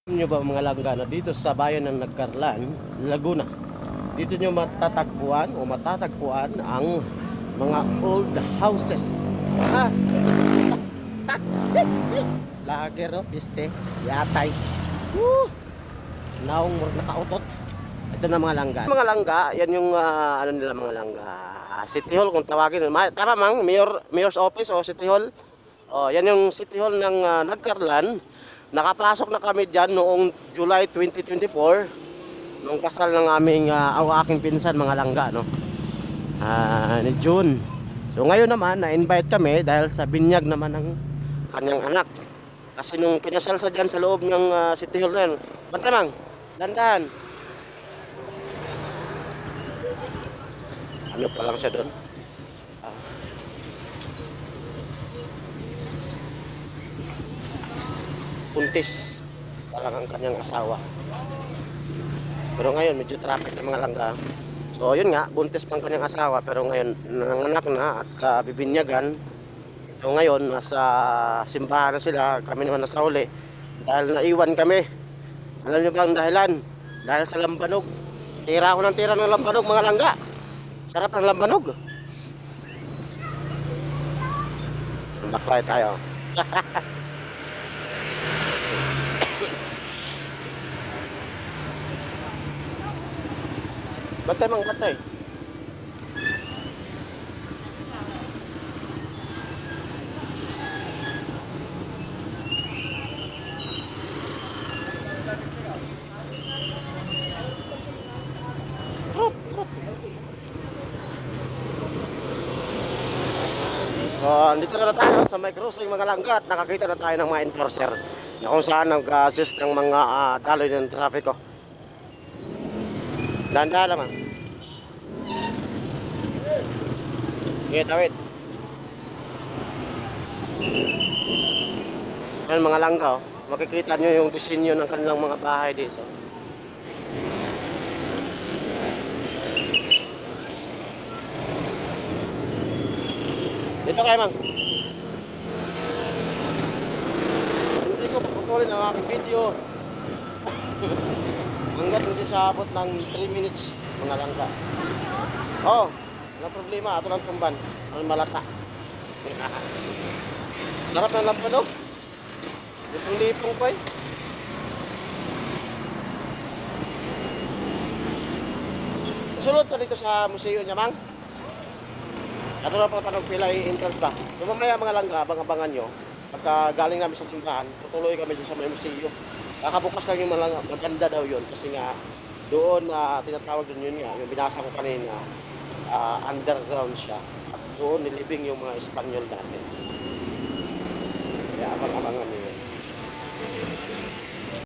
Alam nyo ba mga langgana, dito sa bayan ng Nagcarlan, Laguna, dito nyo matatagpuan ang mga old houses. Ha? Lager, no? Piste, yatay. Woo! Naong nakautot. Ito na mga langga. Mga langga, yan yung ano nila mga langga. City Hall kung tawagin. Tama mang, Mayor's Office o City Hall. Oh, yan yung City Hall ng Nagcarlan. Nakapasok na kami diyan noong July 2024. Noong kasal ng aming aking pinsan mga langga, no. Ni June. So ngayon naman na-invite kami dahil sa binyag naman ng kanyang anak. Kasi nung kinasal sa dyan sa loob ng City Hall na yun. Bantamang, dandan. Ano pa lang siya doon? Puntis. Parang ang kanyang asawa. Pero ngayon medyo traffic ng mga langga. So yun nga, buntis pang kanyang asawa. Pero ngayon nanganak na at kabibinyagan. So ngayon nasa simbahan na sila. Kami naman nasa uli. Dahil naiwan kami. Alam niyo ba ang dahilan? Dahil sa lambanog. Tira ako ng tira ng lambanog mga langga. Sarap ng lambanog. Baklay tayo. Bantay mang bantay. Trot, trot. Dito na tayo sa may crossing mga langga at nakakita na tayo ng mga enforcer na kung saan nag-assist ng mga daloy ng traffic ko. Dahan-dahan naman. Sige, tawid. Yan mga langga, oh. Makikita nyo yung disenyo ng kanilang mga bahay dito. Dito kayo, mang. Hindi ko puputulin ang aking video. Hanggat hindi siya abot ng 3 minutes, mga langga. Oh, walang problema. Ito lang tumban. Ang malata. Sarap ng lambanog. Lipong-lipong ko eh. Sulod to dito sa museo niya, mang. Ito lang pang pilay entrance ba? So mamaya mga langga, abang-abangan nyo. Pagka galing namin sa simbahan, tutuloy kami dyan sa may museo. Kakabukas lang yung mga maganda daw yun. Kasi nga, doon tinatawag doon yun nga. Yung binasa ko kanina, underground siya. At doon nilibing yung mga Espanyol dati. Kaya abang-abangan.